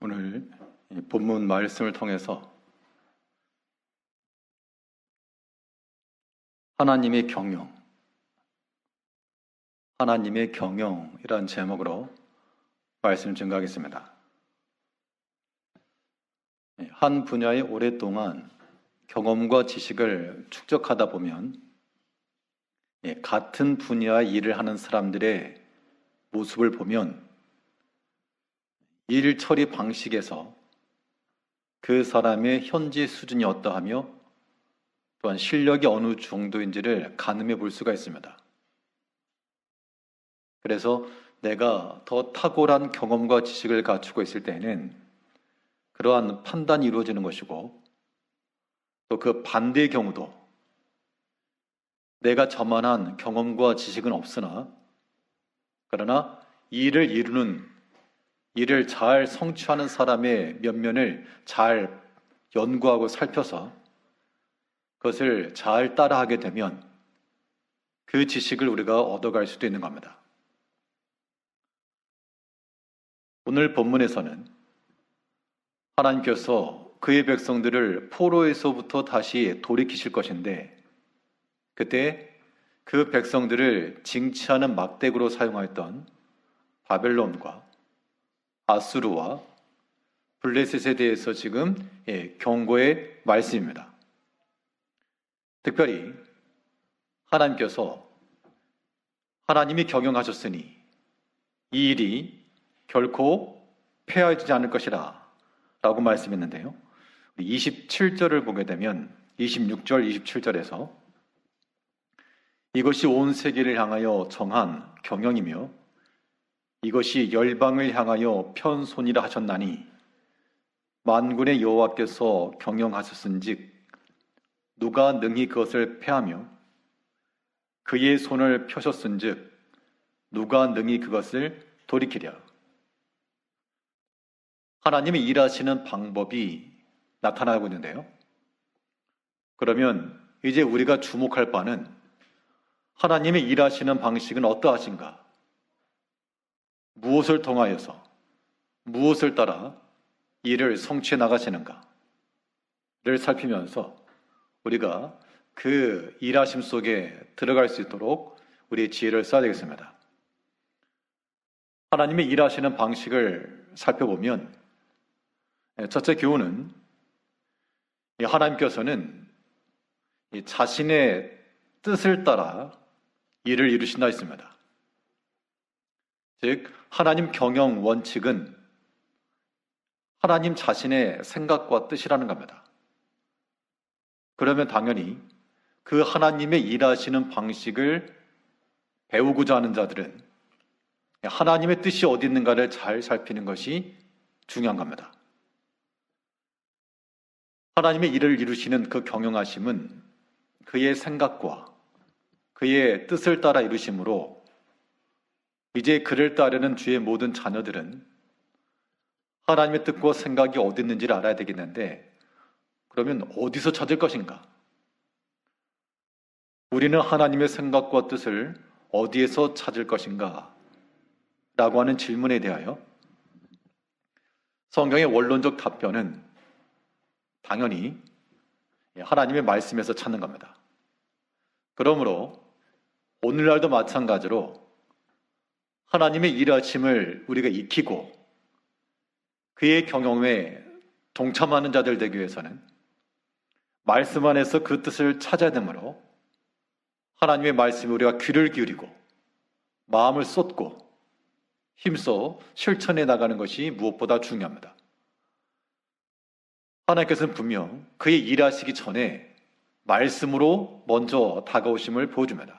오늘 이 본문 말씀을 통해서 하나님의 경영이란 제목으로 말씀을 증거하겠습니다. 한 분야에 오랫동안 경험과 지식을 축적하다 보면 같은 분야의 일을 하는 사람들의 모습을 보면 일 처리 방식에서 그 사람의 현재 수준이 어떠하며 또한 실력이 어느 정도인지를 가늠해 볼 수가 있습니다. 그래서 내가 더 탁월한 경험과 지식을 갖추고 있을 때에는 그러한 판단이 이루어지는 것이고, 또 그 반대의 경우도 내가 저만한 경험과 지식은 없으나 그러나 일을 잘 성취하는 사람의 면면을 잘 연구하고 살펴서 그것을 잘 따라하게 되면 그 지식을 우리가 얻어갈 수도 있는 겁니다. 오늘 본문에서는 하나님께서 그의 백성들을 포로에서부터 다시 돌이키실 것인데, 그때 그 백성들을 징치하는 막대기로 사용하였던 바벨론과 아수르와 블레셋에 대해서 지금 경고의 말씀입니다. 특별히 하나님이 경영하셨으니 이 일이 결코 폐하지 않을 것이라 라고 말씀했는데요. 27절을 보게 되면 26절, 27절에서 이것이 온 세계를 향하여 정한 경영이며 이것이 열방을 향하여 편손이라 하셨나니 만군의 여호와께서 경영하셨은즉 누가 능히 그것을 폐하며 그의 손을 펴셨은즉 누가 능히 그것을 돌이키랴. 하나님이 일하시는 방법이 나타나고 있는데요. 그러면 이제 우리가 주목할 바는 하나님이 일하시는 방식은 어떠하신가? 무엇을 통하여서, 무엇을 따라 일을 성취해 나가시는가를 살피면서 우리가 그 일하심 속에 들어갈 수 있도록 우리의 지혜를 써야 되겠습니다. 하나님의 일하시는 방식을 살펴보면 첫째 교훈은 하나님께서는 자신의 뜻을 따라 일을 이루신다 했습니다. 즉 하나님 경영 원칙은 하나님 자신의 생각과 뜻이라는 겁니다. 그러면 당연히 그 하나님의 일하시는 방식을 배우고자 하는 자들은 하나님의 뜻이 어디 있는가를 잘 살피는 것이 중요한 겁니다. 하나님의 일을 이루시는 그 경영하심은 그의 생각과 그의 뜻을 따라 이루심으로 이제 그를 따르는 주의 모든 자녀들은 하나님의 뜻과 생각이 어디 있는지를 알아야 되겠는데, 그러면 어디서 찾을 것인가? 우리는 하나님의 생각과 뜻을 어디에서 찾을 것인가? 라고 하는 질문에 대하여 성경의 원론적 답변은 당연히 하나님의 말씀에서 찾는 겁니다. 그러므로 오늘날도 마찬가지로 하나님의 일하심을 우리가 익히고 그의 경영에 동참하는 자들 되기 위해서는 말씀 안에서 그 뜻을 찾아야 되므로 하나님의 말씀에 우리가 귀를 기울이고 마음을 쏟고 힘써 실천해 나가는 것이 무엇보다 중요합니다. 하나님께서는 분명 그의 일하시기 전에 말씀으로 먼저 다가오심을 보여줍니다.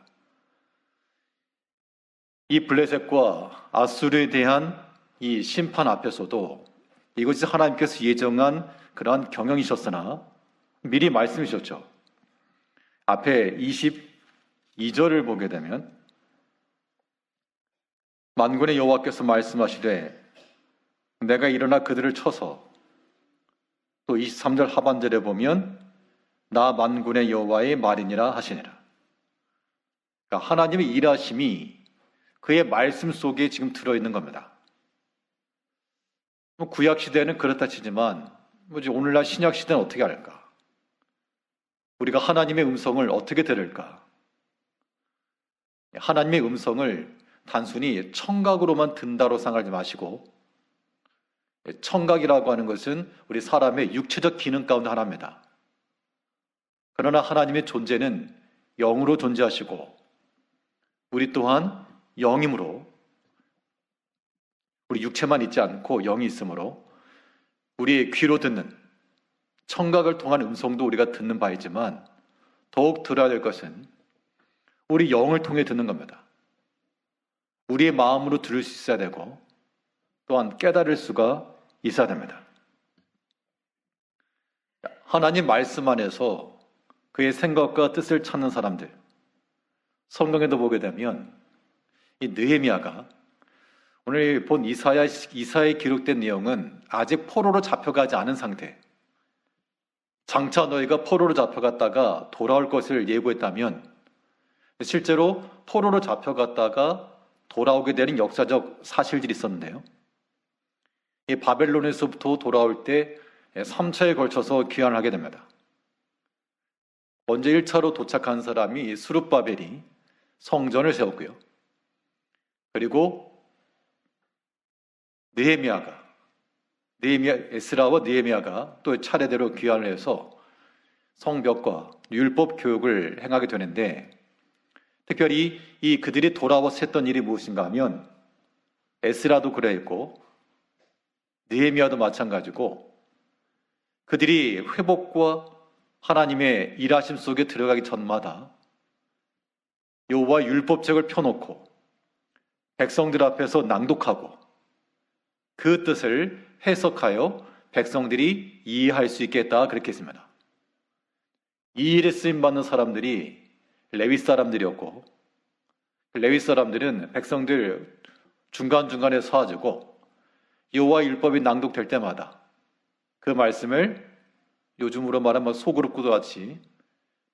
이 블레셋과 아수르에 대한 이 심판 앞에서도 이것이 하나님께서 예정한 그러한 경영이셨으나 미리 말씀이셨죠. 앞에 22절을 보게 되면 만군의 여호와께서 말씀하시되 내가 일어나 그들을 쳐서, 또 23절 하반절에 보면 나 만군의 여호와의 말이니라 하시니라. 그러니까 하나님의 일하심이 그의 말씀 속에 지금 들어있는 겁니다. 구약 시대는 그렇다 치지만 이제 오늘날 신약 시대는 어떻게 할까? 우리가 하나님의 음성을 어떻게 들을까? 하나님의 음성을 단순히 청각으로만 든다로 생각하지 마시고, 청각이라고 하는 것은 우리 사람의 육체적 기능 가운데 하나입니다. 그러나 하나님의 존재는 영으로 존재하시고 우리 또한 영이므로, 우리 육체만 있지 않고 영이 있으므로 우리의 귀로 듣는 청각을 통한 음성도 우리가 듣는 바이지만 더욱 들어야 될 것은 우리 영을 통해 듣는 겁니다. 우리의 마음으로 들을 수 있어야 되고 또한 깨달을 수가 있어야 됩니다. 하나님 말씀 안에서 그의 생각과 뜻을 찾는 사람들, 성경에도 보게 되면 이 느헤미야가, 오늘 본 이사야에 기록된 내용은 아직 포로로 잡혀가지 않은 상태, 장차 너희가 포로로 잡혀갔다가 돌아올 것을 예고했다면 실제로 포로로 잡혀갔다가 돌아오게 되는 역사적 사실들이 있었는데요. 이 바벨론에서부터 돌아올 때 3차에 걸쳐서 귀환을 하게 됩니다. 먼저 1차로 도착한 사람이 스룹바벨이 성전을 세웠고요. 그리고 에스라와 느헤미야가 또 차례대로 귀환을 해서 성벽과 율법 교육을 행하게 되는데, 특별히 그들이 돌아와서 했던 일이 무엇인가 하면 에스라도 그랬고 느헤미야도 마찬가지고 그들이 회복과 하나님의 일하심 속에 들어가기 전마다 여호와 율법책을 펴놓고 백성들 앞에서 낭독하고 그 뜻을 해석하여 백성들이 이해할 수 있겠다, 그렇게 했습니다. 이 일에 쓰임받는 사람들이 레위 사람들이었고, 레위 사람들은 백성들 중간중간에 서가지고 여호와 율법이 낭독될 때마다 그 말씀을 요즘으로 말하면 소그룹구도 같이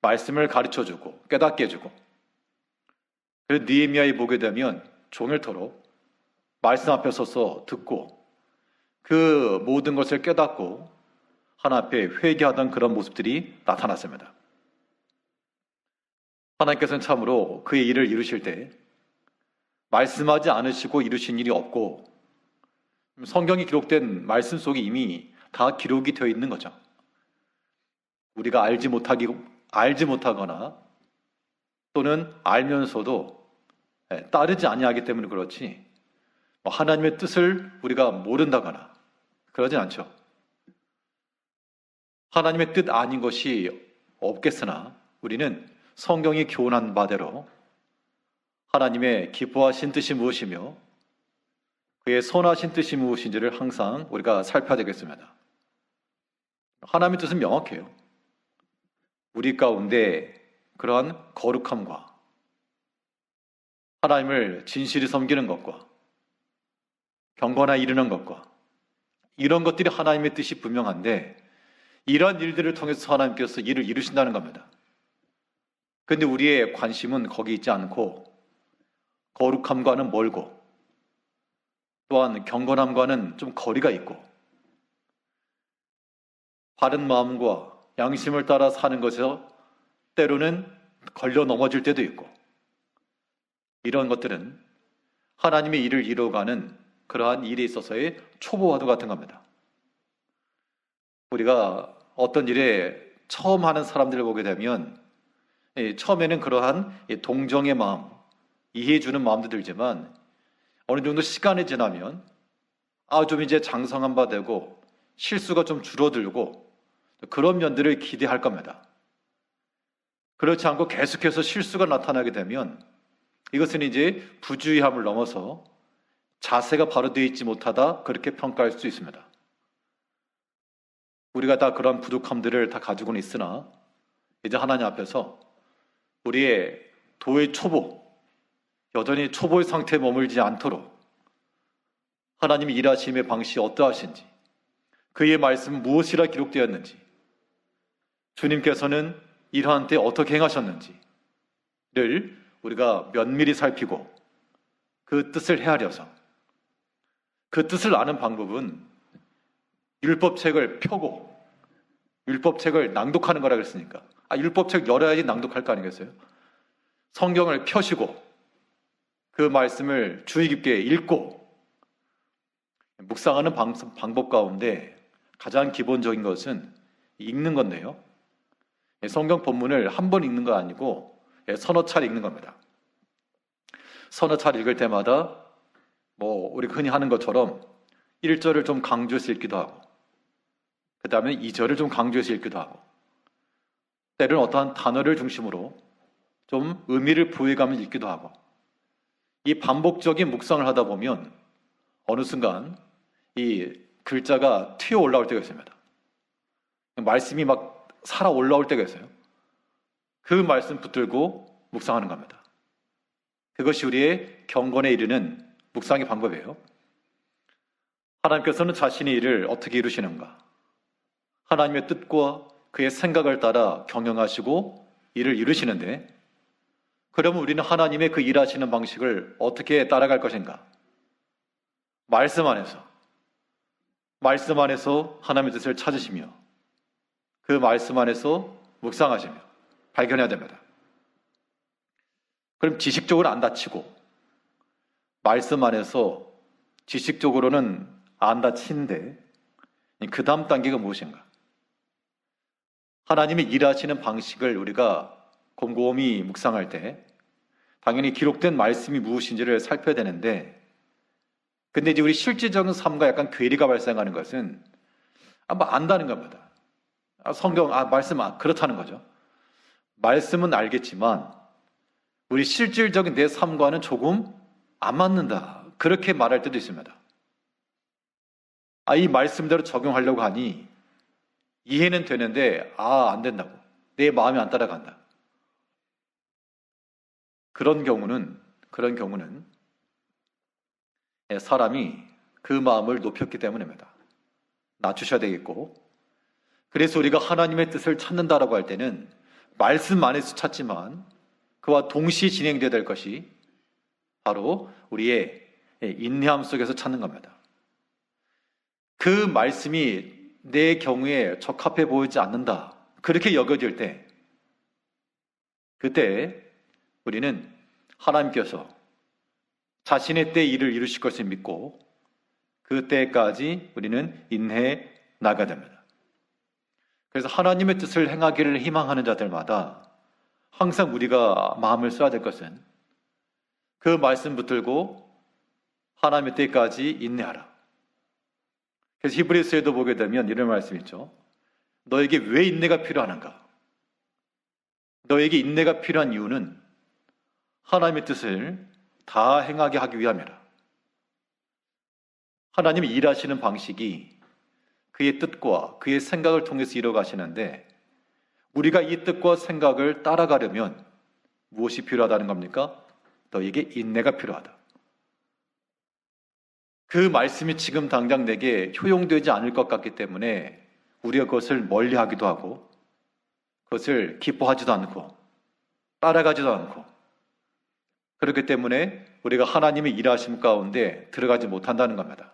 말씀을 가르쳐주고 깨닫게 해주고, 그래서 느헤미야에 보게 되면 종일토록 말씀 앞에 서서 듣고 그 모든 것을 깨닫고 하나님 앞에 회개하던 그런 모습들이 나타났습니다. 하나님께서는 참으로 그의 일을 이루실 때 말씀하지 않으시고 이루신 일이 없고, 성경이 기록된 말씀 속에 이미 다 기록이 되어 있는 거죠. 우리가 알지 못하거나 또는 알면서도 따르지 아니하기 때문에 그렇지, 하나님의 뜻을 우리가 모른다거나 그러진 않죠. 하나님의 뜻 아닌 것이 없겠으나 우리는 성경이 교훈한 바대로 하나님의 기뻐하신 뜻이 무엇이며 그의 선하신 뜻이 무엇인지를 항상 우리가 살펴야 되겠습니다. 하나님의 뜻은 명확해요. 우리 가운데 그러한 거룩함과 하나님을 진실히 섬기는 것과 경건에 이르는 것과 이런 것들이 하나님의 뜻이 분명한데, 이런 일들을 통해서 하나님께서 일을 이루신다는 겁니다. 그런데 우리의 관심은 거기 있지 않고 거룩함과는 멀고 또한 경건함과는 좀 거리가 있고 바른 마음과 양심을 따라 사는 것에서 때로는 걸려 넘어질 때도 있고, 이런 것들은 하나님의 일을 이루어가는 그러한 일에 있어서의 초보와도 같은 겁니다. 우리가 어떤 일에 처음 하는 사람들을 보게 되면 처음에는 그러한 동정의 마음, 이해해주는 마음도 들지만 어느 정도 시간이 지나면 좀 이제 장성한 바 되고 실수가 좀 줄어들고 그런 면들을 기대할 겁니다. 그렇지 않고 계속해서 실수가 나타나게 되면 이것은 이제 부주의함을 넘어서 자세가 바로 되어 있지 못하다, 그렇게 평가할 수 있습니다. 우리가 다 그런 부족함들을 다 가지고는 있으나 이제 하나님 앞에서 우리의 도의 초보, 여전히 초보의 상태에 머물지 않도록 하나님이 일하심의 방식이 어떠하신지, 그의 말씀은 무엇이라 기록되었는지, 주님께서는 이러한 때 어떻게 행하셨는지를 우리가 면밀히 살피고 그 뜻을 헤아려서, 그 뜻을 아는 방법은 율법책을 펴고 율법책을 낭독하는 거라 그랬으니까 율법책 열어야지 낭독할 거 아니겠어요? 성경을 펴시고 그 말씀을 주의 깊게 읽고 묵상하는 방법 가운데 가장 기본적인 것은 읽는 건데요. 성경 본문을 한 번 읽는 거 아니고 서너 차례 읽는 겁니다. 서너 차례 읽을 때마다 우리 흔히 하는 것처럼 1절을 좀 강조해서 읽기도 하고 그 다음에 2절을 좀 강조해서 읽기도 하고 때로는 어떠한 단어를 중심으로 좀 의미를 부여가면서 읽기도 하고 이 반복적인 묵상을 하다 보면 어느 순간 이 글자가 튀어 올라올 때가 있습니다. 말씀이 막 살아 올라올 때가 있어요. 그 말씀 붙들고 묵상하는 겁니다. 그것이 우리의 경건에 이르는 묵상의 방법이에요. 하나님께서는 자신의 일을 어떻게 이루시는가? 하나님의 뜻과 그의 생각을 따라 경영하시고 일을 이루시는데 그러면 우리는 하나님의 그 일하시는 방식을 어떻게 따라갈 것인가? 말씀 안에서 하나님의 뜻을 찾으시며 그 말씀 안에서 묵상하시며 발견해야 됩니다. 그럼 지식적으로 안 다치고 말씀 안에서 지식적으로는 안 다치는데 그 다음 단계가 무엇인가? 하나님이 일하시는 방식을 우리가 곰곰이 묵상할 때 당연히 기록된 말씀이 무엇인지를 살펴야 되는데 근데 이제 우리 실질적인 삶과 약간 괴리가 발생하는 것은 안다는 겁니다. 성경, 말씀, 그렇다는 거죠. 말씀은 알겠지만 우리 실질적인 내 삶과는 조금 안 맞는다. 그렇게 말할 때도 있습니다. 이 말씀대로 적용하려고 하니 이해는 되는데 안 된다고. 내 마음이 안 따라간다. 그런 경우는 사람이 그 마음을 높였기 때문입니다. 낮추셔야 되겠고 그래서 우리가 하나님의 뜻을 찾는다라고 할 때는 말씀 안에서 찾지만 그와 동시에 진행되어야 될 것이 바로 우리의 인내함 속에서 찾는 겁니다. 그 말씀이 내 경우에 적합해 보이지 않는다. 그렇게 여겨질 때 그때 우리는 하나님께서 자신의 때 일을 이루실 것을 믿고 그 때까지 우리는 인내해 나가야 됩니다. 그래서 하나님의 뜻을 행하기를 희망하는 자들마다 항상 우리가 마음을 써야 될 것은 그 말씀 붙들고 하나님의 때까지 인내하라. 그래서 히브리서에도 보게 되면 이런 말씀이 있죠. 너에게 왜 인내가 필요하는가? 너에게 인내가 필요한 이유는 하나님의 뜻을 다 행하게 하기 위함이라. 하나님이 일하시는 방식이 그의 뜻과 그의 생각을 통해서 이루어가시는데 우리가 이 뜻과 생각을 따라가려면 무엇이 필요하다는 겁니까? 너에게 인내가 필요하다. 그 말씀이 지금 당장 내게 효용되지 않을 것 같기 때문에 우리가 그것을 멀리하기도 하고 그것을 기뻐하지도 않고 따라가지도 않고 그렇기 때문에 우리가 하나님의 일하심 가운데 들어가지 못한다는 겁니다.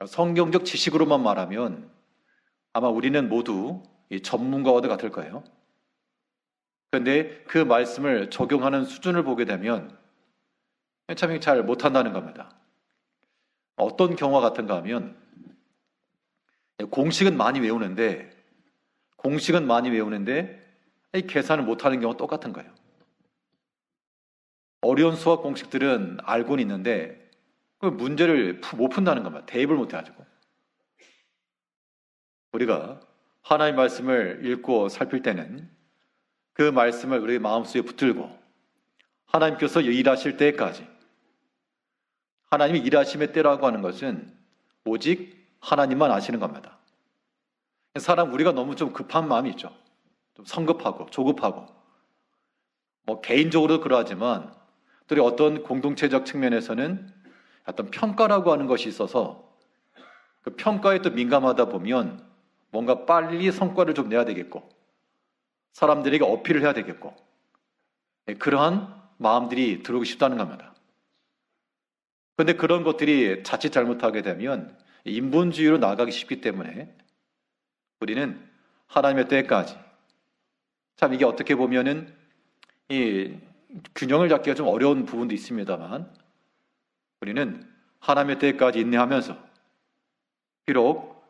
성경적 지식으로만 말하면 아마 우리는 모두 전문가와도 같을 거예요. 그런데 그 말씀을 적용하는 수준을 보게 되면 참 잘 못한다는 겁니다. 어떤 경우가 같은가 하면 공식은 많이 외우는데 계산을 못하는 경우가 똑같은 거예요. 어려운 수학 공식들은 알고는 있는데 그 문제를 못 푼다는 겁니다. 대입을 못해가지고. 우리가 하나님의 말씀을 읽고 살필 때는 그 말씀을 우리 마음속에 붙들고 하나님께서 일하실 때까지 하나님이 일하심의 때라고 하는 것은 오직 하나님만 아시는 겁니다. 우리가 너무 좀 급한 마음이 있죠. 좀 성급하고 조급하고 개인적으로 그러하지만 또 어떤 공동체적 측면에서는 어떤 평가라고 하는 것이 있어서 그 평가에 또 민감하다 보면 뭔가 빨리 성과를 좀 내야 되겠고 사람들에게 어필을 해야 되겠고 그러한 마음들이 들어오기 쉽다는 겁니다. 그런데 그런 것들이 자칫 잘못하게 되면 인본주의로 나아가기 쉽기 때문에 우리는 하나님의 때까지, 참 이게 어떻게 보면은 이 균형을 잡기가 좀 어려운 부분도 있습니다만, 우리는 하나님의 때까지 인내하면서 비록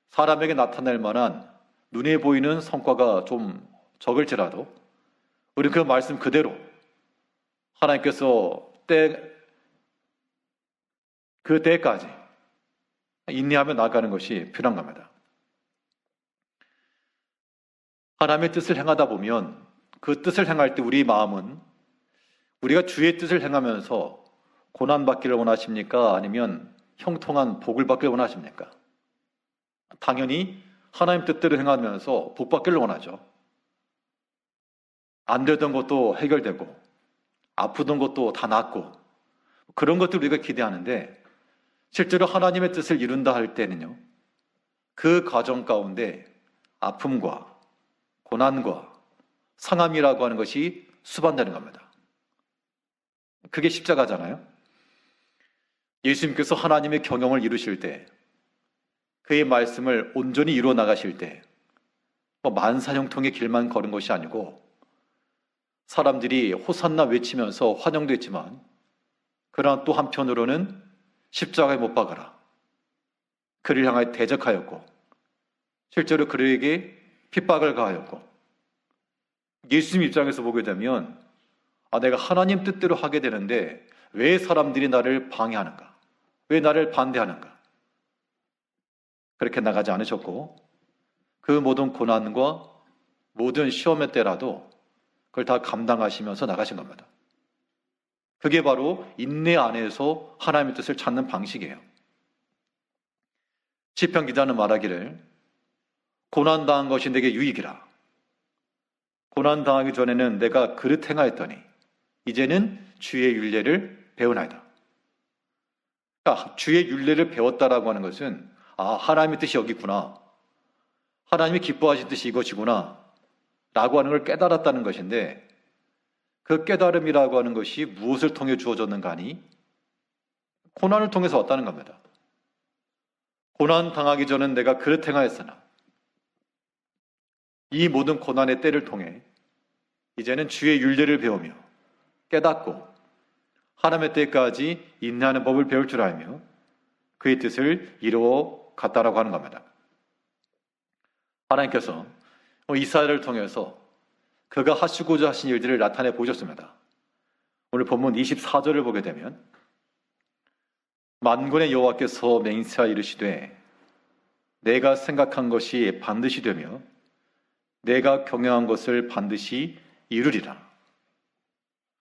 사람에게 나타날 만한 눈에 보이는 성과가 좀 적을지라도 우리는 그 말씀 그대로 하나님께서 그 때까지 인내하며 나아가는 것이 필요한 겁니다. 하나님의 뜻을 행하다 보면 그 뜻을 행할 때 우리 마음은 우리가 주의 뜻을 행하면서 고난받기를 원하십니까? 아니면 형통한 복을 받기를 원하십니까? 당연히 하나님 뜻대로 행하면서 복 받기를 원하죠. 안 되던 것도 해결되고 아프던 것도 다 낫고 그런 것들 우리가 기대하는데, 실제로 하나님의 뜻을 이룬다 할 때는요, 그 과정 가운데 아픔과 고난과 상함이라고 하는 것이 수반되는 겁니다. 그게 십자가잖아요. 예수님께서 하나님의 경영을 이루실 때, 그의 말씀을 온전히 이루어 나가실 때, 만사형통의 길만 걸은 것이 아니고 사람들이 호산나 외치면서 환영됐지만, 그러나 또 한편으로는 십자가에 못 박아라, 그를 향하여 대적하였고 실제로 그에게 핍박을 가하였고, 예수님 입장에서 보게 되면 내가 하나님 뜻대로 하게 되는데 왜 사람들이 나를 방해하는가, 왜 나를 반대하는가, 그렇게 나가지 않으셨고 그 모든 고난과 모든 시험의 때라도 그걸 다 감당하시면서 나가신 겁니다. 그게 바로 인내 안에서 하나님의 뜻을 찾는 방식이에요. 시편 기자는 말하기를 고난당한 것이 내게 유익이라. 고난당하기 전에는 내가 그릇 행하였더니 이제는 주의 율례를 배우나이다. 그러니까 주의 율례를 배웠다라고 하는 것은 하나님의 뜻이 여기 있구나, 하나님이 기뻐하신 뜻이 이것이구나 라고 하는 걸 깨달았다는 것인데, 그 깨달음이라고 하는 것이 무엇을 통해 주어졌는가 하니 고난을 통해서 왔다는 겁니다. 고난 당하기 전은 내가 그릇 행하였으나 이 모든 고난의 때를 통해 이제는 주의 율례를 배우며 깨닫고 하나님의 때까지 인내하는 법을 배울 줄 알며 그의 뜻을 이루어 갔다라고 하는 겁니다. 하나님께서 이스라엘을 통해서 그가 하시고자 하신 일들을 나타내 보셨습니다. 오늘 본문 24절을 보게 되면 만군의 여호와께서 맹세하여 이르시되 내가 생각한 것이 반드시 되며 내가 경영한 것을 반드시 이루리라.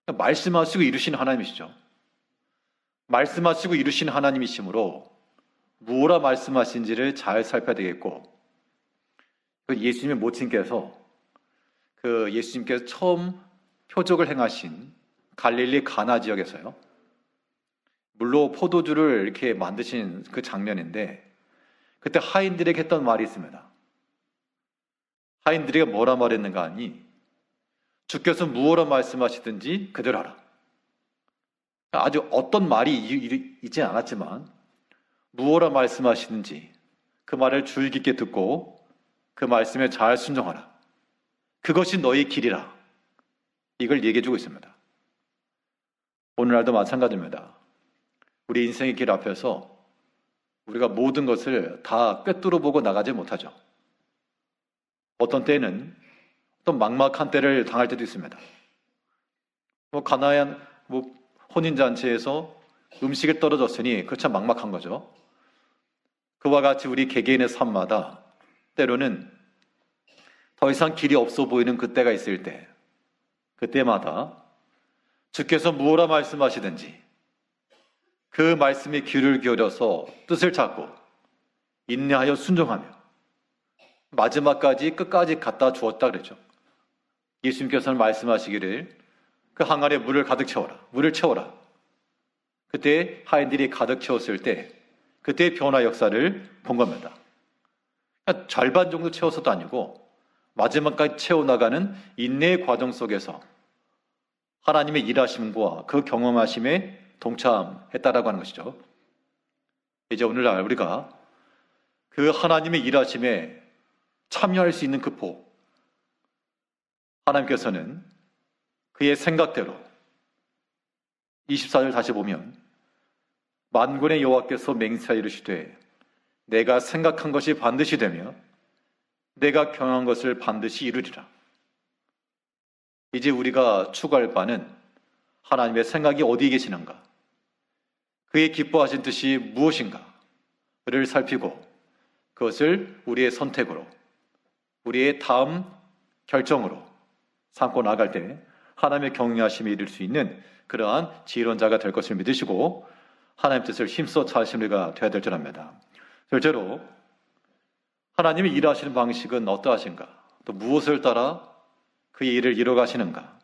말씀하시고 이루시는 하나님이시죠. 말씀하시고 이루시는 하나님이시므로 무엇라 말씀하신지를 잘 살펴야 되겠고, 예수님의 모친께서 예수님께서 처음 표적을 행하신 갈릴리 가나 지역에서요, 물로 포도주를 이렇게 만드신 그 장면인데, 그때 하인들에게 했던 말이 있습니다. 하인들에게 뭐라 말했는가 하니 주께서 무엇라 말씀하시든지 그대로 하라. 아주 어떤 말이 있진 않았지만 무엇라 말씀하시든지 그 말을 주의 깊게 듣고 그 말씀에 잘 순종하라. 그것이 너의 길이라. 이걸 얘기해 주고 있습니다. 오늘날도 마찬가지입니다. 우리 인생의 길 앞에서 우리가 모든 것을 다 꿰뚫어 보고 나가지 못하죠. 어떤 때는 또 막막한 때를 당할 때도 있습니다. 가나안 혼인잔치에서 음식이 떨어졌으니 그 참 막막한 거죠. 그와 같이 우리 개개인의 삶마다 때로는 더 이상 길이 없어 보이는 그때가 있을 때, 그때마다 주께서 무엇라 말씀하시든지 그 말씀에 귀를 기울여서 뜻을 찾고 인내하여 순종하며 마지막까지 끝까지 갖다 주었다 그랬죠. 예수님께서는 말씀하시기를 그 항아리에 물을 가득 채워라, 물을 채워라. 그때 하인들이 가득 채웠을 때 그때의 변화 역사를 본 겁니다. 그러니까 절반 정도 채워서도 아니고 마지막까지 채워나가는 인내의 과정 속에서 하나님의 일하심과 그 경험하심에 동참했다라고 하는 것이죠. 이제 오늘날 우리가 그 하나님의 일하심에 참여할 수 있는 그 복, 하나님께서는 그의 생각대로 24절 다시 보면 만군의 여호와께서 맹세하여 이르시되 내가 생각한 것이 반드시 되며 내가 경영한 것을 반드시 이루리라. 이제 우리가 추구할 바는 하나님의 생각이 어디에 계시는가, 그의 기뻐하신 뜻이 무엇인가를 살피고 그것을 우리의 선택으로, 우리의 다음 결정으로 삼고 나갈 때 하나님의 경외하심에 이를 수 있는 그러한 지혜론자가 될 것을 믿으시고 하나님 뜻을 힘써 찾으시는 우리가 되어야 될 줄 압니다. 실제로 하나님이 일하시는 방식은 어떠하신가, 또 무엇을 따라 그의 일을 이뤄가시는가.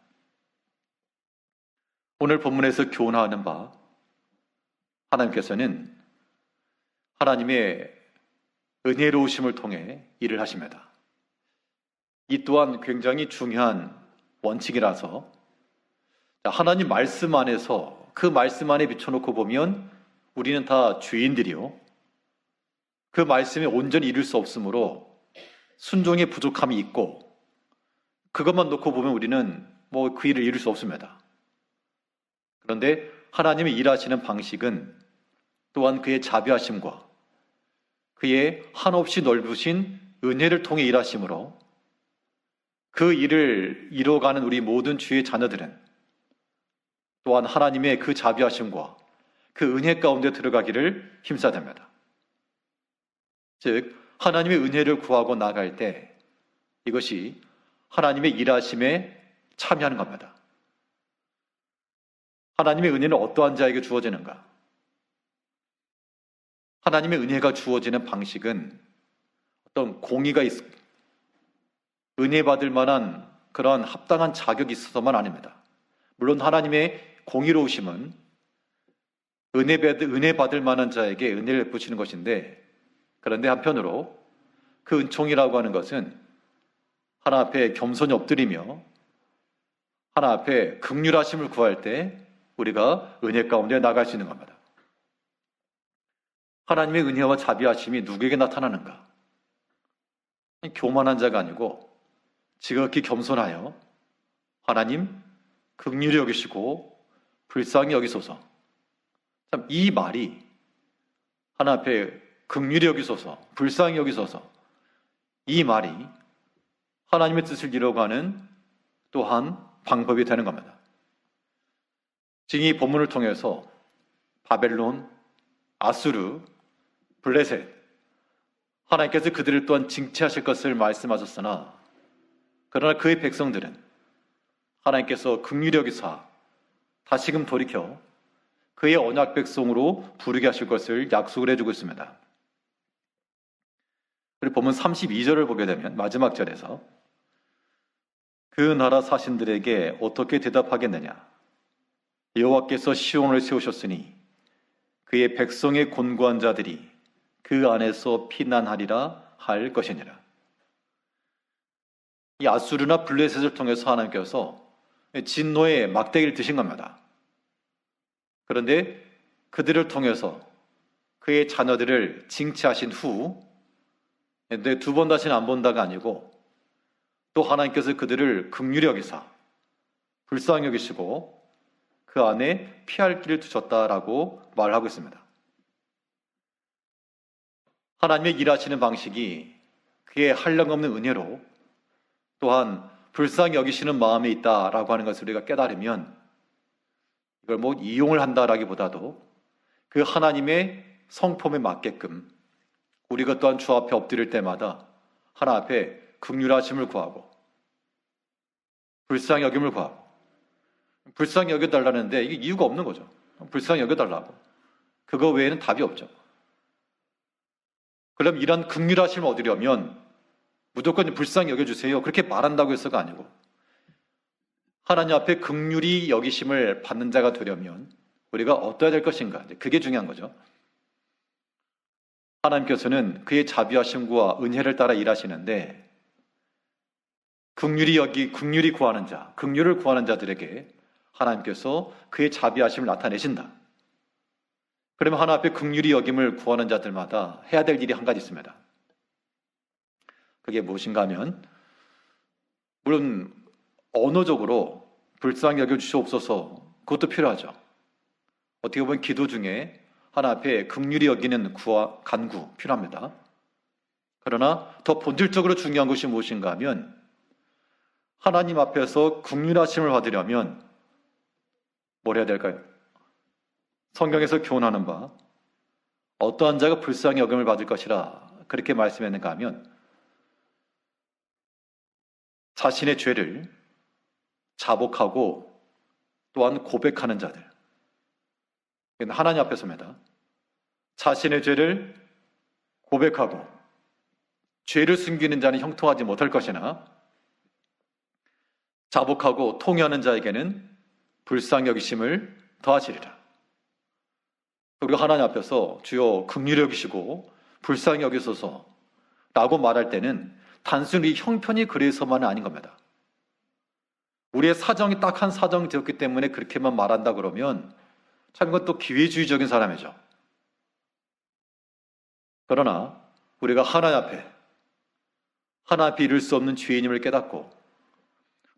오늘 본문에서 교훈하는 바, 하나님께서는 하나님의 은혜로우심을 통해 일을 하십니다. 이 또한 굉장히 중요한 원칙이라서 하나님 말씀 안에서 그 말씀 안에 비춰놓고 보면 우리는 다 죄인들이요, 그 말씀에 온전히 이룰 수 없으므로 순종의 부족함이 있고, 그것만 놓고 보면 우리는 그 일을 이룰 수 없습니다. 그런데 하나님이 일하시는 방식은 또한 그의 자비하심과 그의 한없이 넓으신 은혜를 통해 일하심으로 그 일을 이뤄가는 우리 모든 주의 자녀들은 또한 하나님의 그 자비하심과 그 은혜 가운데 들어가기를 힘써야 됩니다. 즉, 하나님의 은혜를 구하고 나갈 때 이것이 하나님의 일하심에 참여하는 겁니다. 하나님의 은혜는 어떠한 자에게 주어지는가? 하나님의 은혜가 주어지는 방식은 어떤 공의가 은혜 받을 만한 그런 합당한 자격이 있어서만 아닙니다. 물론 하나님의 공의로우심은 은혜 받을 만한 자에게 은혜를 베푸시는 것인데, 그런데 한편으로 그 은총이라고 하는 것은 하나님 앞에 겸손히 엎드리며 하나님 앞에 긍휼하심을 구할 때 우리가 은혜 가운데 나갈 수 있는 겁니다. 하나님의 은혜와 자비하심이 누구에게 나타나는가? 교만한 자가 아니고 지극히 겸손하여 하나님 긍휼히 여기시고 불쌍히 여기소서. 참, 이 말이 하나님 앞에 긍휼히 여기소서, 불쌍히 여기소서, 이 말이 하나님의 뜻을 이뤄가는 또한 방법이 되는 겁니다. 지금 이 본문을 통해서 바벨론, 아수르, 블레셋, 하나님께서 그들을 또한 징치하실 것을 말씀하셨으나 그러나 그의 백성들은 하나님께서 긍휼히 여기사 다시금 돌이켜 그의 언약 백성으로 부르게 하실 것을 약속을 해주고 있습니다. 그리고 보면 32절을 보게 되면 마지막 절에서 그 나라 사신들에게 어떻게 대답하겠느냐? 여호와께서 시온을 세우셨으니 그의 백성의 곤고한 자들이 그 안에서 피난하리라 할 것이니라. 이 아수르나 블레셋을 통해서 하나님께서 진노의 막대기를 드신 겁니다. 그런데 그들을 통해서 그의 자녀들을 징치하신 후 두 번 다시는 안 본다가 아니고 또 하나님께서 그들을 긍휼히 여기사 불쌍히 여기시고 그 안에 피할 길을 두셨다라고 말하고 있습니다. 하나님의 일하시는 방식이 그의 한량없는 은혜로 또한 불쌍히 여기시는 마음에 있다라고 하는 것을 우리가 깨달으면 이걸 이용을 한다라기보다도 그 하나님의 성품에 맞게끔 우리가 또한 주 앞에 엎드릴 때마다 하나님 앞에 긍휼하심을 구하고 불쌍히 여김을 구하고, 불쌍히 여겨달라는데 이게 이유가 없는 거죠. 불쌍히 여겨달라고. 그거 외에는 답이 없죠. 그럼 이런 긍휼하심을 얻으려면 무조건 불쌍히 여겨주세요, 그렇게 말한다고 해서가 아니고, 하나님 앞에 긍휼히 여기심을 받는 자가 되려면 우리가 어떠해야 될 것인가, 그게 중요한 거죠. 하나님께서는 그의 자비하심과 은혜를 따라 일하시는데 긍휼히 구하는 자, 긍휼을 구하는 자들에게 하나님께서 그의 자비하심을 나타내신다. 그러면 하나님 앞에 긍휼히 여김을 구하는 자들마다 해야 될 일이 한 가지 있습니다. 그게 무엇인가 하면, 물론 언어적으로 불쌍히 여겨주시옵소서, 그것도 필요하죠. 어떻게 보면 기도 중에 하나님 앞에 긍휼히 여기는 간구 필요합니다. 그러나 더 본질적으로 중요한 것이 무엇인가 하면, 하나님 앞에서 긍휼하심을 받으려면 뭘 해야 될까요? 성경에서 교훈하는 바 어떠한 자가 불쌍히 여김을 받을 것이라 그렇게 말씀했는가 하면, 자신의 죄를 자복하고 또한 고백하는 자들, 하나님 앞에서입니다. 자신의 죄를 고백하고 죄를 숨기는 자는 형통하지 못할 것이나 자복하고 통회하는 자에게는 불쌍히 여기심을 더하시리라. 우리가 하나님 앞에서 주여 긍휼히 여기시고 불쌍히 여기소서라고 말할 때는 단순히 형편이 그래서만은 아닌 겁니다. 우리의 사정이 딱 한 사정이 되었기 때문에 그렇게만 말한다 그러면 참 이건 또 기회주의적인 사람이죠. 그러나 우리가 하나님 앞에 이룰 수 없는 죄인임을 깨닫고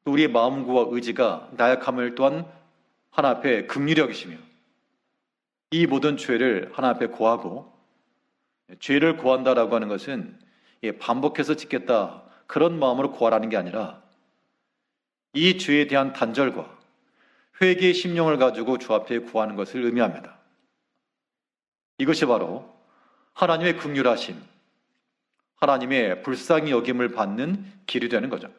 또 우리의 마음과 의지가 나약함을 또한 하나님 앞에 긍휼히 여기시며 이 모든 죄를 하나님 앞에 고하고, 죄를 고한다라고 하는 것은 반복해서 짓겠다 그런 마음으로 고하라는 게 아니라 이 죄에 대한 단절과 회개의 심령을 가지고 주 앞에 구하는 것을 의미합니다. 이것이 바로 하나님의 긍휼하심, 하나님의 불쌍히 여김을 받는 길이 되는 거죠.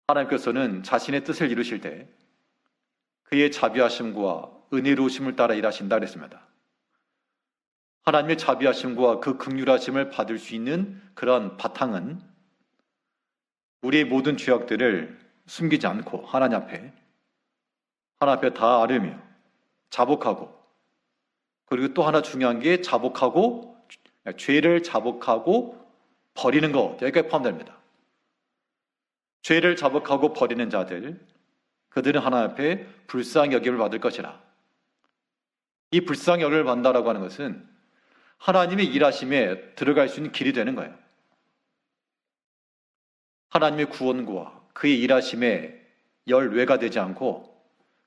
하나님께서는 자신의 뜻을 이루실 때 그의 자비하심과 은혜로우심을 따라 일하신다 그랬습니다. 하나님의 자비하심과 그 긍휼하심을 받을 수 있는 그러한 바탕은 우리의 모든 죄악들을 숨기지 않고 하나님 앞에 다 아뢰며 자복하고, 그리고 또 하나 중요한 게 죄를 자복하고 버리는 것, 여기까지 포함됩니다. 죄를 자복하고 버리는 자들, 그들은 하나님 앞에 불쌍히 여김을 받을 것이라. 이 불쌍히 여김을 받는다라고 하는 것은 하나님의 일하심에 들어갈 수 있는 길이 되는 거예요. 하나님의 구원과 그의 일하심에 열외가 되지 않고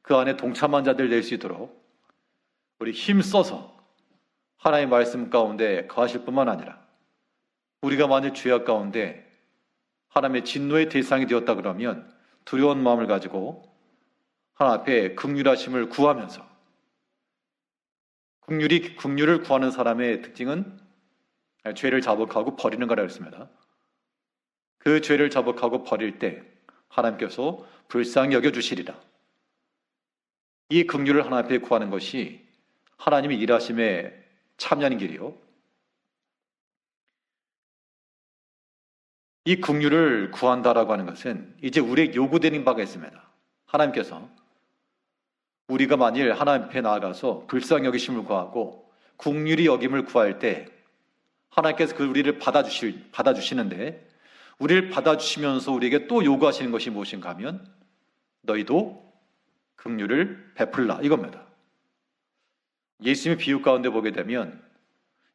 그 안에 동참한 자들 낼 수 있도록 우리 힘써서 하나님의 말씀 가운데 거하실 뿐만 아니라, 우리가 만일 죄악 가운데 하나님의 진노의 대상이 되었다 그러면 두려운 마음을 가지고 하나님 앞에 긍휼하심을 구하면서, 긍휼을 구하는 사람의 특징은 죄를 자복하고 버리는 거라고 했습니다. 그 죄를 자복하고 버릴 때 하나님께서 불쌍히 여겨주시리라. 이 긍휼을 하나님 앞에 구하는 것이 하나님의 일하심에 참여하는 길이요, 이 긍휼을 구한다라고 하는 것은 이제 우리에게 요구되는 바가 있습니다. 하나님께서 우리가 만일 하나님 앞에 나아가서 불쌍히 여기심을 구하고 긍휼히 여김을 구할 때 하나님께서 우리를 받아주시는데, 우리를 받아주시면서 우리에게 또 요구하시는 것이 무엇인가 하면 너희도 긍휼을 베풀라, 이겁니다. 예수님의 비유 가운데 보게 되면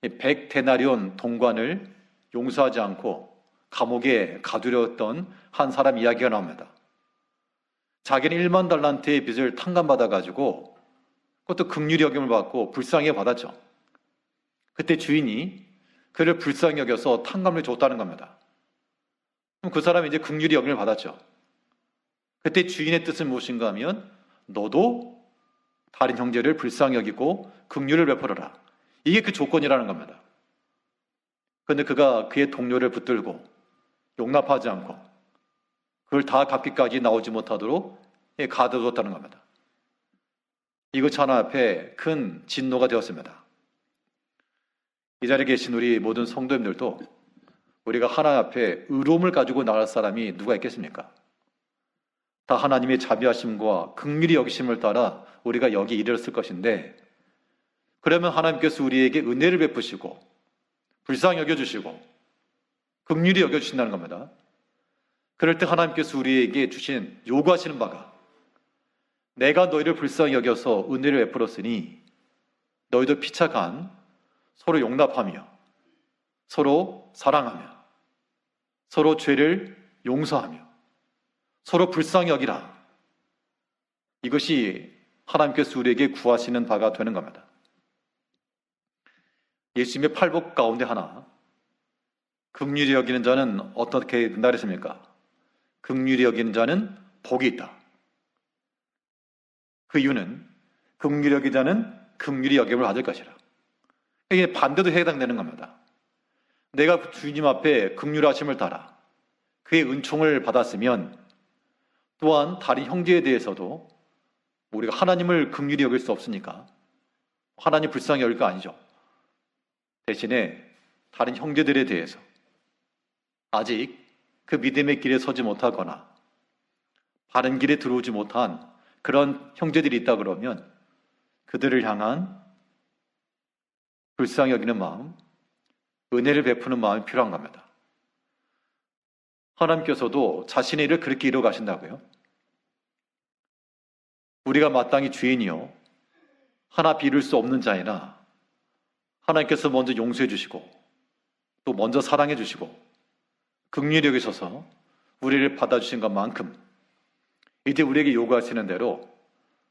100데나리온 동관을 용서하지 않고 감옥에 가두려던 한 사람 이야기가 나옵니다. 자기는 1만 달란트의 빚을 탕감받아가지고 그것도 긍휼히 여김을 받고 불쌍히 받았죠. 그때 주인이 그를 불쌍히 여겨서 탕감을 줬다는 겁니다. 그럼 그 사람이 이제 긍휼히 여김을 받았죠. 그때 주인의 뜻은 무엇인가 하면 너도 다른 형제를 불쌍히 여기고 긍휼을 베풀어라, 이게 그 조건이라는 겁니다. 그런데 그가 그의 동료를 붙들고 용납하지 않고 그걸 다 갚기까지 나오지 못하도록 가둬뒀다는 겁니다. 이것 하나 앞에 큰 진노가 되었습니다. 이 자리에 계신 우리 모든 성도님들도 우리가 하나님 앞에 의로움을 가지고 나갈 사람이 누가 있겠습니까? 다 하나님의 자비하심과 긍휼히 여기심을 따라 우리가 여기 이르렀을 것인데, 그러면 하나님께서 우리에게 은혜를 베푸시고 불쌍히 여겨주시고 긍휼히 여겨주신다는 겁니다. 그럴 때 하나님께서 우리에게 요구하시는 바가, 내가 너희를 불쌍히 여겨서 은혜를 베풀었으니 너희도 피차 간 서로 용납하며 서로 사랑하며 서로 죄를 용서하며 서로 불쌍히 여기라. 이것이 하나님께서 우리에게 구하시는 바가 되는 겁니다. 예수님의 팔복 가운데 하나, 긍휼히 여기는 자는 어떻게 된다 그랬습니까? 긍휼히 여기는 자는 복이 있다. 그 이유는 긍휼히 여기는 자는 긍휼히 여김을 받을 것이라. 이게 반대도 해당되는 겁니다. 내가 주님 앞에 긍휼하심을 따라 그의 은총을 받았으면 또한 다른 형제에 대해서도 우리가 하나님을 긍휼히 여길 수 없으니까 하나님 불쌍히 여길 거 아니죠. 대신에 다른 형제들에 대해서 아직 그 믿음의 길에 서지 못하거나 바른 길에 들어오지 못한 그런 형제들이 있다 그러면 그들을 향한 불쌍히 여기는 마음, 은혜를 베푸는 마음이 필요한 겁니다. 하나님께서도 자신의 일을 그렇게 이루어 가신다고요. 우리가 마땅히 죄인이요 하나 비를 수 없는 자이나 하나님께서 먼저 용서해 주시고 또 먼저 사랑해 주시고 긍휼히 여기셔서 우리를 받아주신 것만큼 이제 우리에게 요구하시는 대로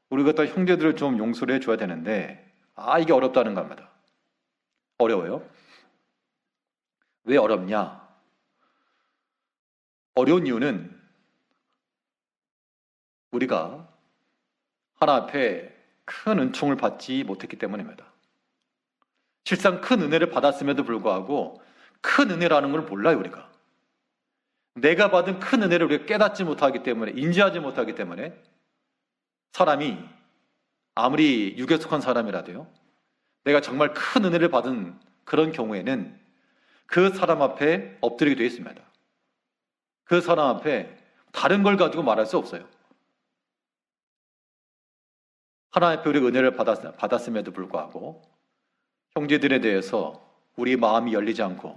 우리가 또 형제들을 좀 용서를 해줘야 되는데 이게 어렵다는 겁니다. 어려워요. 왜 어렵냐? 어려운 이유는 우리가 하나 앞에 큰 은총을 받지 못했기 때문입니다. 실상 큰 은혜를 받았음에도 불구하고 큰 은혜라는 걸 몰라요, 우리가. 내가 받은 큰 은혜를 우리가 깨닫지 못하기 때문에, 인지하지 못하기 때문에 사람이 아무리 육에 속한 사람이라도요, 내가 정말 큰 은혜를 받은 그런 경우에는 그 사람 앞에 엎드리게 되어 있습니다. 그 사람 앞에 다른 걸 가지고 말할 수 없어요. 하나님 앞에 우리가 은혜를 받았음에도 불구하고 형제들에 대해서 우리 마음이 열리지 않고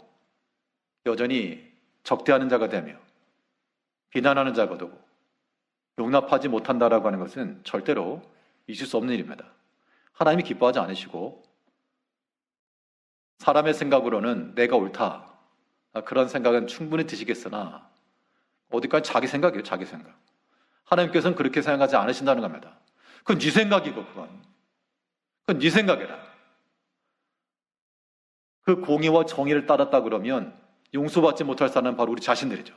여전히 적대하는 자가 되며 비난하는 자가 되고 용납하지 못한다라고 하는 것은 절대로 있을 수 없는 일입니다. 하나님이 기뻐하지 않으시고 사람의 생각으로는 내가 옳다, 그런 생각은 충분히 드시겠으나 어디까지 자기 생각이에요, 자기 생각. 하나님께서는 그렇게 생각하지 않으신다는 겁니다. 그건 네 생각이고 그건 네 생각이라. 그 공의와 정의를 따랐다 그러면 용서받지 못할 사람은 바로 우리 자신들이죠.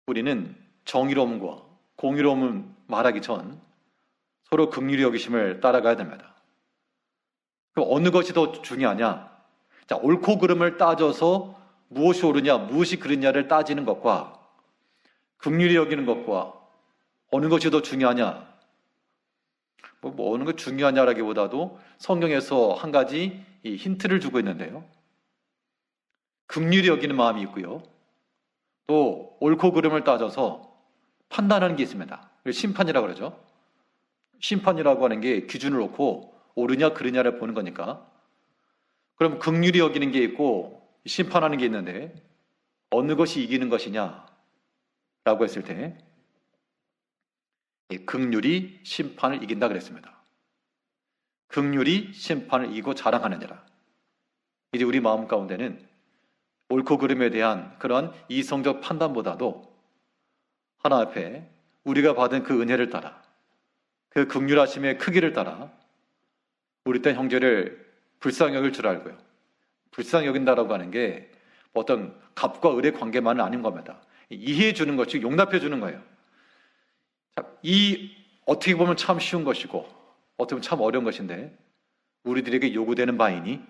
우리는 정의로움과 공의로움을 말하기 전 서로 긍휼히 여기심을 따라가야 됩니다. 그럼 어느 것이 더 중요하냐? 자, 옳고 그름을 따져서 무엇이 옳으냐, 무엇이 그르냐를 따지는 것과 긍휼히 여기는 것과 어느 것이 더 중요하냐? 뭐 어느 것이 중요하냐라기보다도 성경에서 한 가지 이 힌트를 주고 있는데요. 긍휼히 여기는 마음이 있고요. 또 옳고 그름을 따져서 판단하는 게 있습니다. 심판이라고 그러죠. 심판이라고 하는 게 기준을 놓고 옳으냐 그르냐를 보는 거니까. 그럼 긍휼히 여기는 게 있고 심판하는 게 있는데 어느 것이 이기는 것이냐라고 했을 때 긍휼이 심판을 이긴다 그랬습니다. 긍휼이 심판을 이기고 자랑하느니라. 이제 우리 마음 가운데는 옳고 그름에 대한 그런 이성적 판단보다도 하나 앞에 우리가 받은 그 은혜를 따라 그 긍휼하심의 크기를 따라 우리 딴 형제를 불쌍히 여길 줄 알고요. 불쌍히 여긴다라고 하는 게 어떤 갑과 을의 관계만은 아닌 겁니다. 이해해 주는 것이 용납해 주는 거예요. 자, 이 어떻게 보면 참 쉬운 것이고 어떻게 보면 참 어려운 것인데 우리들에게 요구되는 바이니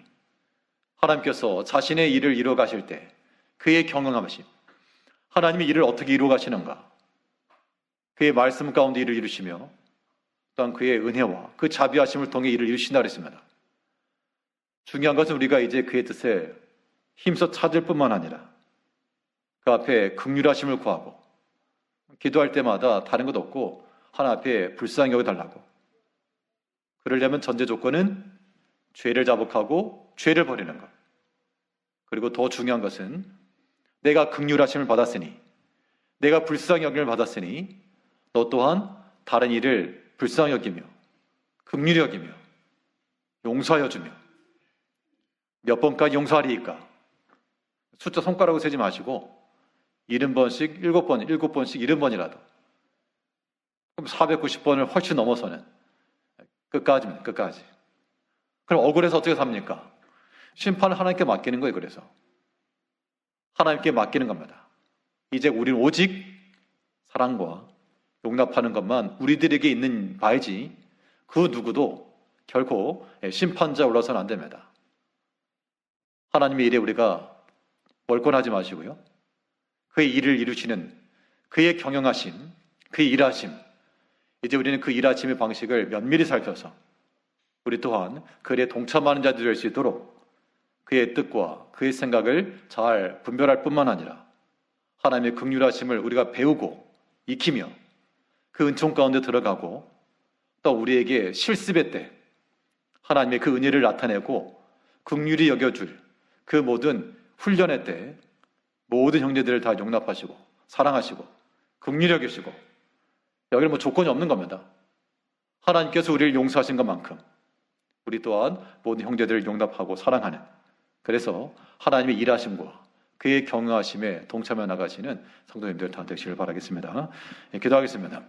하나님께서 자신의 일을 이루어 가실 때 그의 경영하심, 하나님이 일을 어떻게 이루어 가시는가, 그의 말씀 가운데 일을 이루시며 또한 그의 은혜와 그 자비하심을 통해 일을 이루신다 그랬습니다. 중요한 것은 우리가 이제 그의 뜻을 힘써 찾을 뿐만 아니라 그 앞에 긍휼하심을 구하고 기도할 때마다 다른 것 없고 하나 앞에 불쌍히 여겨달라고. 그러려면 전제 조건은 죄를 자복하고 죄를 버리는 것. 그리고 더 중요한 것은 내가 긍휼하심을 받았으니, 내가 불쌍히 여김을 받았으니 너 또한 다른 이를 불쌍히 여기며 긍휼히 여기며 용서하여 주며 몇 번까지 용서하리이까? 숫자 손가락으로 세지 마시고 70번씩 7번, 7번씩 70번이라도 그럼 490번을 훨씬 넘어서는 끝까지입니다. 끝까지. 그럼 억울해서 어떻게 삽니까? 심판을 하나님께 맡기는 거예요. 그래서 하나님께 맡기는 겁니다. 이제 우리는 오직 사랑과 용납하는 것만 우리들에게 있는 바이지 그 누구도 결코 심판자에 올라서는 안 됩니다. 하나님의 일에 우리가 월권하지 마시고요. 그의 일을 이루시는 그의 경영하심, 그의 일하심, 이제 우리는 그 일하심의 방식을 면밀히 살펴서 우리 또한 그 일에 동참하는 자들이 될 수 있도록 그의 뜻과 그의 생각을 잘 분별할 뿐만 아니라 하나님의 긍휼하심을 우리가 배우고 익히며 그 은총 가운데 들어가고 또 우리에게 실습의 때 하나님의 그 은혜를 나타내고 긍휼히 여겨줄 그 모든 훈련의 때 모든 형제들을 다 용납하시고 사랑하시고 긍휼히 여기시고 여기는 뭐 조건이 없는 겁니다. 하나님께서 우리를 용서하신 것만큼 우리 또한 모든 형제들을 용납하고 사랑하는 그래서 하나님의 일하심과 그의 경외하심에 동참해 나가시는 성도님들 다 되시길 바라겠습니다. 기도하겠습니다.